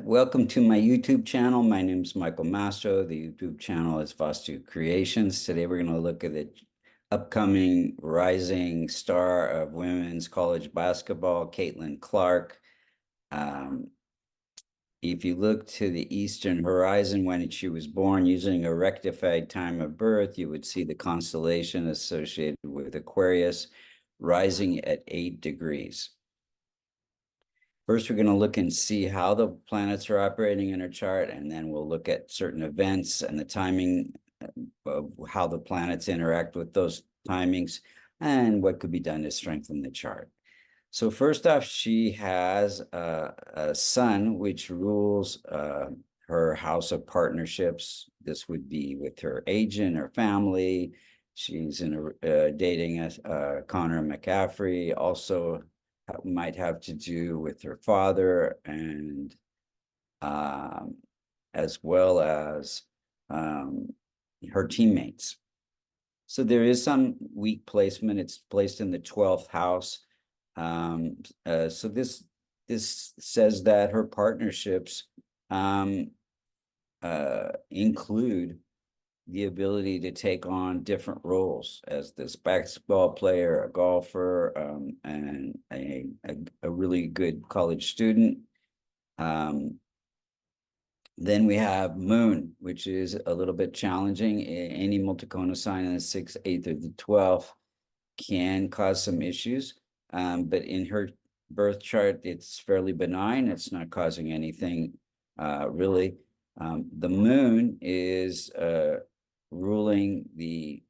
Welcome to my YouTube channel. My name is Michael Mastro. The YouTube channel is Vastu Creations. Today we're going to look at the upcoming rising star of women's college basketball, Caitlin Clark. If you look to the eastern horizon when she was born using a rectified time of birth, you would see the constellation associated with Aquarius rising at 8 degrees. First, we're going to look and see how the planets are operating in her chart, and then we'll look at certain events and the timing of how the planets interact with those timings and what could be done to strengthen the chart. So first off, she has a sun which rules her house of partnerships. This would be with her agent, her family. She's dating Connor McCaffrey. Also might have to do with her father and as well as her teammates. So there is some weak placement. It's placed in the 12th house. So this says that her partnerships include the ability to take on different roles as this basketball player, a golfer, and a really good college student. Then we have Moon, which is a little bit challenging. Any multicona sign in the 6th, 8th, or the 12th can cause some issues. But in her birth chart, it's fairly benign. It's not causing anything really. The Moon is ruling the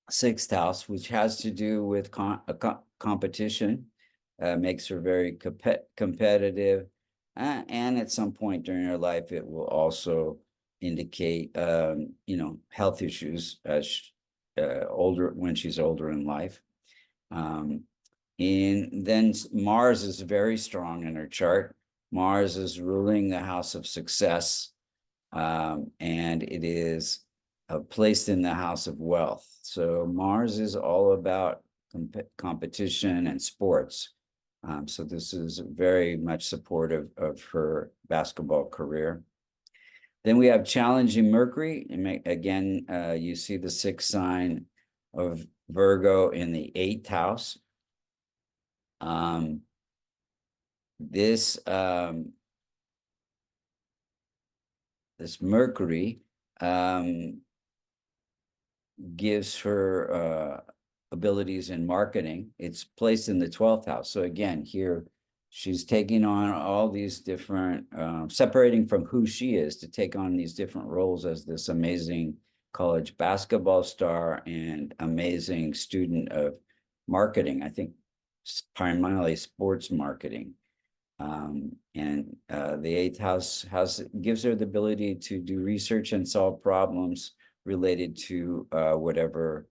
6th house, which has to do with competition, makes her very competitive. And at some point during her life, it will also indicate, health issues as when she's older in life. And then Mars is very strong in her chart. Mars is ruling the house of success, and it is placed in the house of wealth. So Mars is all about competition and sports. So this is very much supportive of her basketball career. Then we have challenging Mercury. And again, you see the 6th sign of Virgo in the 8th house. This Mercury gives her abilities in marketing. It's placed in the 12th house. So again, here she's taking on all these different, separating from who she is to take on these different roles as this amazing college basketball star and amazing student of marketing. I think primarily sports marketing. And the 8th house gives her the ability to do research and solve problems related to whatever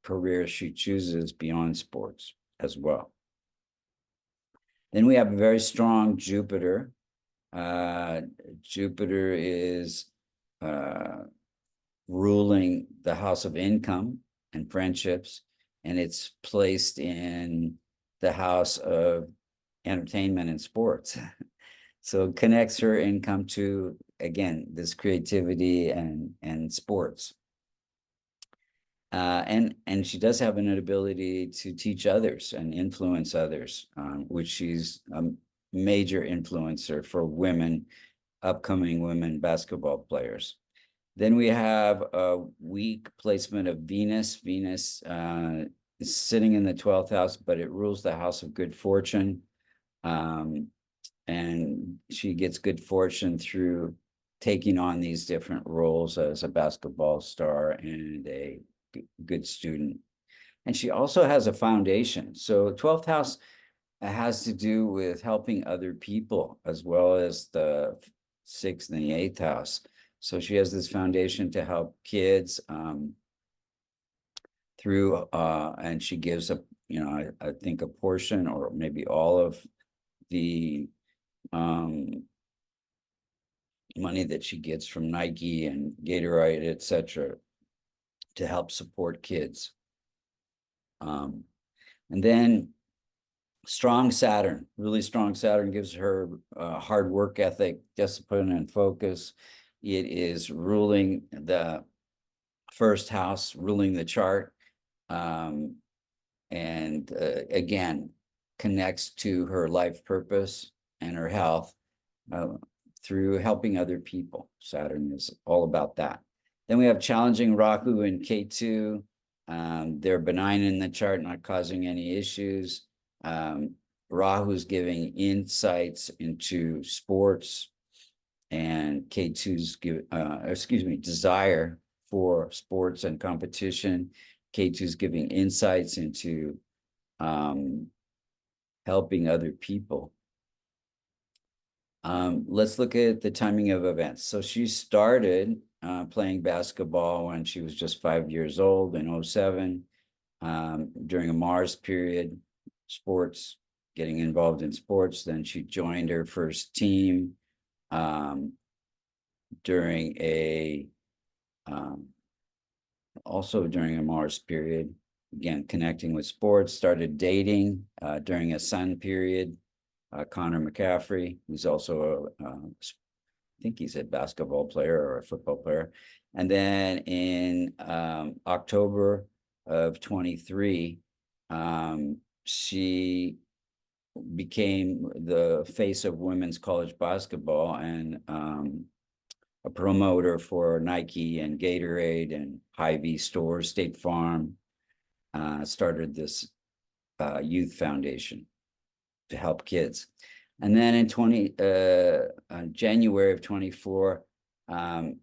career she chooses beyond sports as well. Then we have a very strong Jupiter. Jupiter is ruling the house of income and friendships, and it's placed in the house of entertainment and sports. So it connects her income to, again, this creativity and sports. And she does have an ability to teach others and influence others, which she's a major influencer for women, upcoming women basketball players. Then we have a weak placement of Venus. Venus is sitting in the 12th house, but it rules the house of good fortune. And she gets good fortune through taking on these different roles as a basketball star and a good student. And she also has a foundation. So 12th house has to do with helping other people as well as the 6th and the 8th house. So she has this foundation to help kids through, and she gives I think a portion or maybe all of the money that she gets from Nike and Gatorade, etc., to help support kids. And then Strong Saturn, really strong Saturn gives her hard work ethic, discipline, and focus. It is ruling the first house, ruling the chart. And again, connects to her life purpose and her health through helping other people. Saturn is all about that. Then we have challenging Rahu and Ketu. They're benign in the chart, not causing any issues. Rahu's giving insights into sports, and Ketu's desire for sports and competition. Ketu's giving insights into helping other people. Let's look at the timing of events. So she started playing basketball when she was just 5 years old in 2007, during a Mars period, sports, getting involved in sports. Then she joined her first team during a also during a Mars period, again, connecting with sports, started dating during a Sun period. Connor McCaffrey, who's also I think he's a basketball player or a football player. And then in October of 23, she became the face of women's college basketball and a promoter for Nike and Gatorade and Hy-Vee stores, State Farm. Started this youth foundation to help kids. And then in January of 24,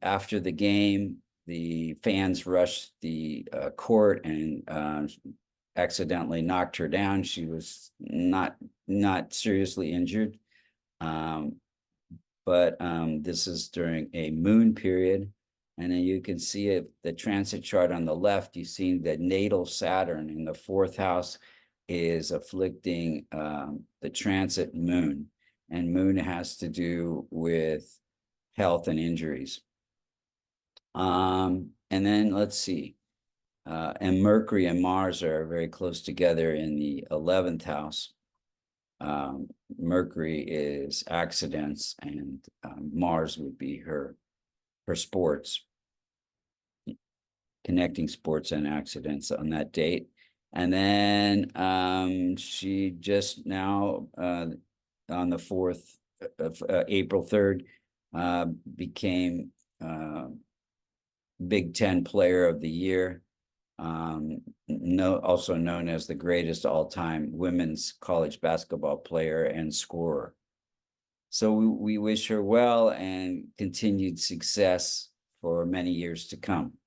after the game, the fans rushed the court and accidentally knocked her down. She was not seriously injured, but this is during a moon period. And then you can see it, the transit chart on the left, you see the natal Saturn in the 4th house is afflicting the transit moon, and moon has to do with health and injuries. And then let's see, and Mercury and Mars are very close together in the 11th house. Mercury is accidents, and Mars would be her sports, connecting sports and accidents on that date. And then she just now, on the 4th of April 3rd, became Big Ten Player of the Year, also known as the greatest all-time women's college basketball player and scorer. So we wish her well and continued success for many years to come.